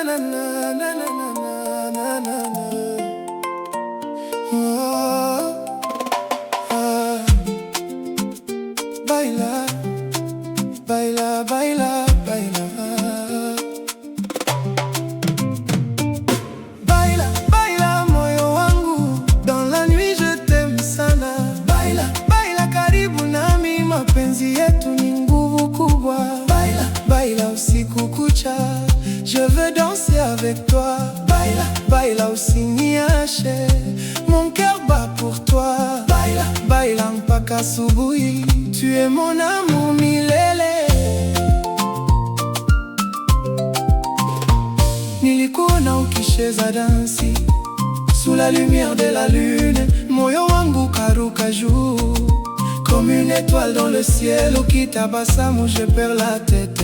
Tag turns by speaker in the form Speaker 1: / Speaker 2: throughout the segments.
Speaker 1: na na na na na na na na. Oh, ah. Baila, baila, baila, baila. Baila, baila moyo wangu, dans la nuit je t'aime sana. Baila, baila karibu nami, mapenzi yetu ni nguvu kubwa. Baila, baila usiku kucha, je veux danser avec toi. Baila, baila usiniache, mon cœur bat pour toi. Baila, baila mpaka asubuhi, tu es mon amour milele. Nilikuona ukicheza dansi sous la lumière de la lune, moyo wangu karuka juu comme une étoile dans le ciel. Ukitabasamu je perds la tête,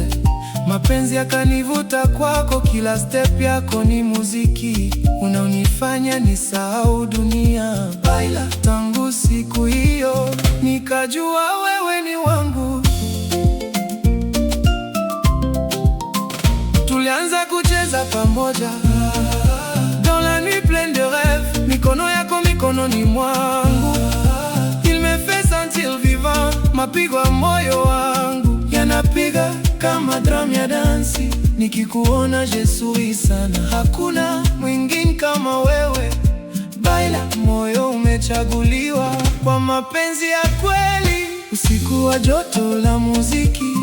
Speaker 1: mapenzi yakanivuta kwako, kila step yako ni muziki unaonifanya nisahau dunia. Baila, tangu siku hiyo nikajua wewe ni wangu. Tulianza kucheza pamoja dans la nuit pleine de rêves, mikono yako mikononi mwangu, il me fait sentir vivant. Mapigo ya moyo wangu yanapiga kama drum ya dansi, nikikuona je souris sana, hakuna mwingine kama wewe. Baila, moyo umechaguliwa kwa mapenzi ya kweli. Usiku wa joto la muziki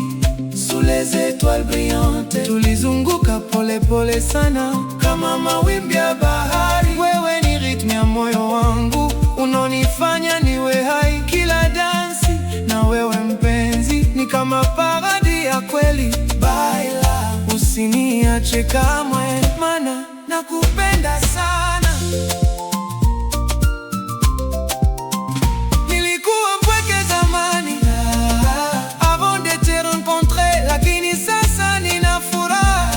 Speaker 1: sous les étoiles brillantes, tulizunguka pole pole sana kama mawimbi ya bahari. Wewe ni ritmu ya moyo wangu, unonifanya niwe hai. Kila dansi na wewe mpenzi ni kama paradi ya kweli. Baila, usiniache kamwe, mana nakupenda sana. Nilikuwa mpweke zamani avant de te rencontrer, lakini sasa nina furaha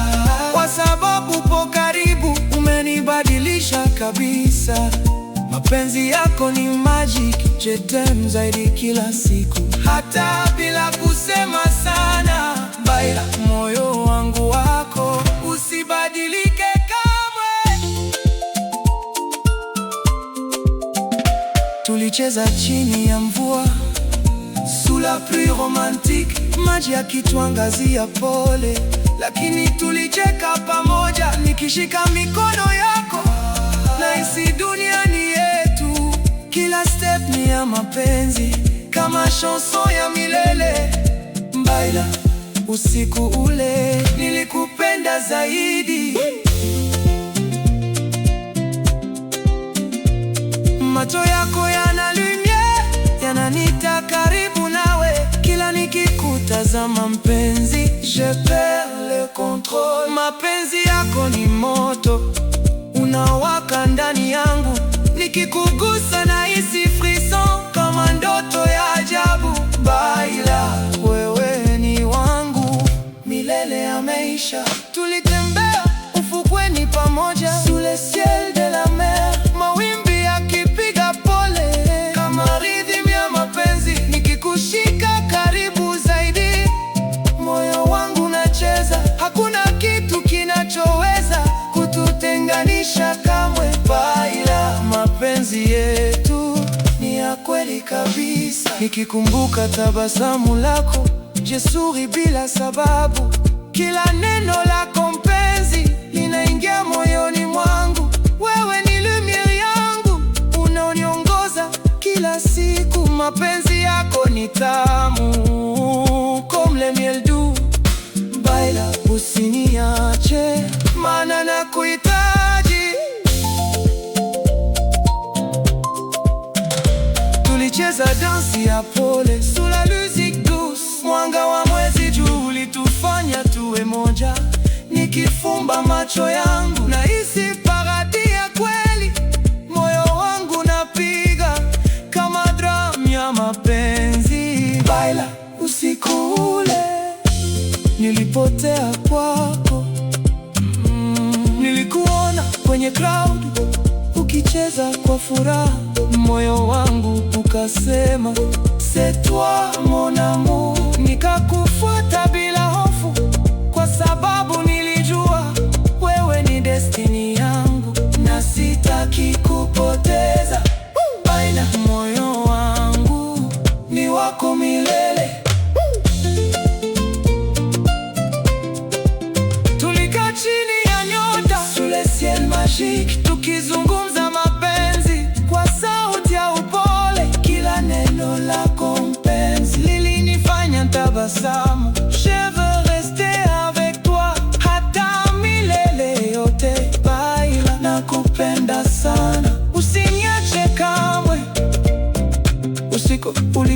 Speaker 1: kwa sababu upo karibu, umenibadilisha kabisa. Mapenzi yako ni magic, je t'aime zaidi kila siku, hata bila kusema sana. Baila, moyo wangu wako usibadilike kamwe. Tulicheza chini ya mvua sous la pluie romantique, maji yakituangazia pole, lakini tulicheka pamoja. Nikishika mikono yako nahisi dunia ni yetu, kila step ni ya mapenzi kama chanson ya milele. Baila, usiku ule nilikupenda zaidi. Macho yako yana lumiere, yananita karibu nawe, kila nikikutazama mpenzi je perds le contrôle. Mapenzi yako ni moto unawaka ndani yangu, nikikugusa nahisi frisson kama ndoto ya ajabu. Baila, wewe ni wangu milele ya maisha. Tulitembea ufukweni pamoja sous le ciel de la mer, mawimbi yakipiga pole kama rhythm ya mapenzi. Nikikushika karibu zaidi, moyo wangu unacheza, hakuna kitu kinachoweza kututenganisha kamwe. Baila, mapenzi yetu ni ya kweli kabisa. Nikikumbuka tabasamu lako je souris bila sababu, kila neno lako mpenzi linaingia moyoni mwangu. Wewe ni lumiere yangu, unaoniongoza kila siku. Mapenzi yako ni tamu comme le miel doux. Baila, usiniache, mana nakuhitaji. Tulicheza dansi ya pole sous la musique douce, mwanga wa mwezi juu ulitufanya tuwe moja. Nikifumba macho yangu nahisi paradi ya kweli, moyo wangu napiga kama drum ya mapenzi. Baila, usiku ule nilipotea kwako, nilikuona kwenye crowd ukicheza kwa furaha, moyo wangu ukasema c'est toi mon amour. Nikakufuata bila hofu, kwa sababu nilijua wewe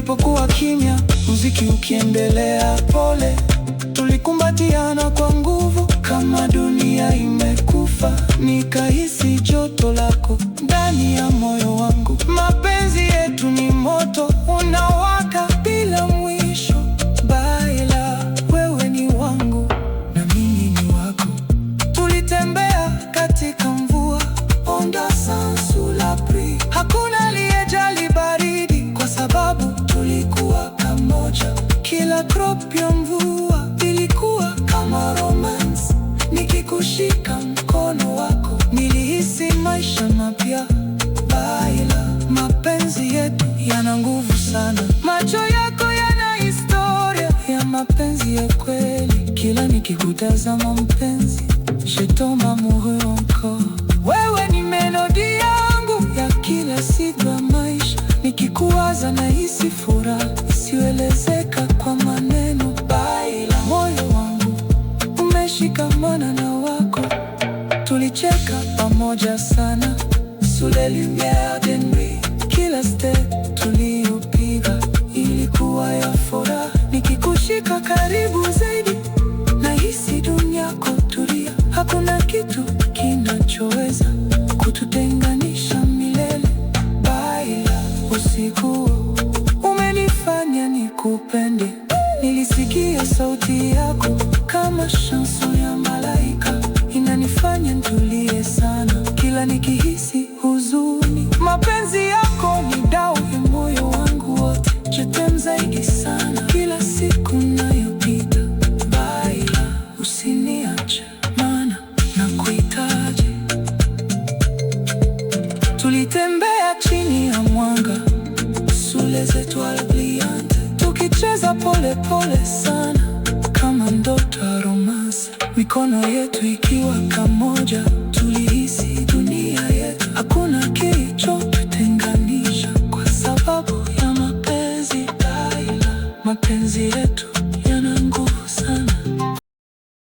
Speaker 1: Kulipokuwa kimya, muziki ukiendelea pole, tulikumbatiana kwa nguvu kama dunia imekufa. Nikahisi joto lako ndani ya moyo wangu. Mapenzi yetu ni moto unawaka bila mwisho. Baila, wewe ni wangu na mimi ni wako. Tulitembea katika mvua, onda sans la pluie. Hakuna aliyejali baridi kwa sababu tulikuwa pamoja. Kila drop ya mvua ilikuwa kama romance. Nikikushika mkono wako nilihisi maisha mapya. Baila, mapenzi yetu yana nguvu sana. Macho yako yana historia ya mapenzi ya kweli. Kila nikikutazama mpenzi, je tombe amoureux encore. Wewe ni melodi yangu ya kila siku ya maisha. Nikikuwaza nahisi furaha isiyoelezeka kwa maneno. Baila, moyo wangu umeshikamana na wako. Tulicheka pamoja sana sous les lumières de nuit. Kila step tuliyopiga ilikuwa ya furaha. Nikikushika karibu zaidi, nahisi dunia kutulia. Hakuna kitu kinachoweza kututenganisha milele. Baila, usiku umenifanya nikupende. Nilisikia sauti yako kama chanson ya malaika. Inanifanya nitulie sana kila nikihisi huzuni. Mapenzi yako ni dawa ya moyo wangu wote. Je t'aime zaidi sana kila siku nayopita. Baila, usiniache maana nakuhitaji. Tulitembea chini ya mwanga sous les étoiles brillantes. Tukicheza pole pole sana kama ndoto ya romance. Mikono yetu ikiwa pamoja, tulihisi dunia yetu. Hakuna kilichotutenganisha kwa sababu ya mapenzi. Baila, mapenzi yetu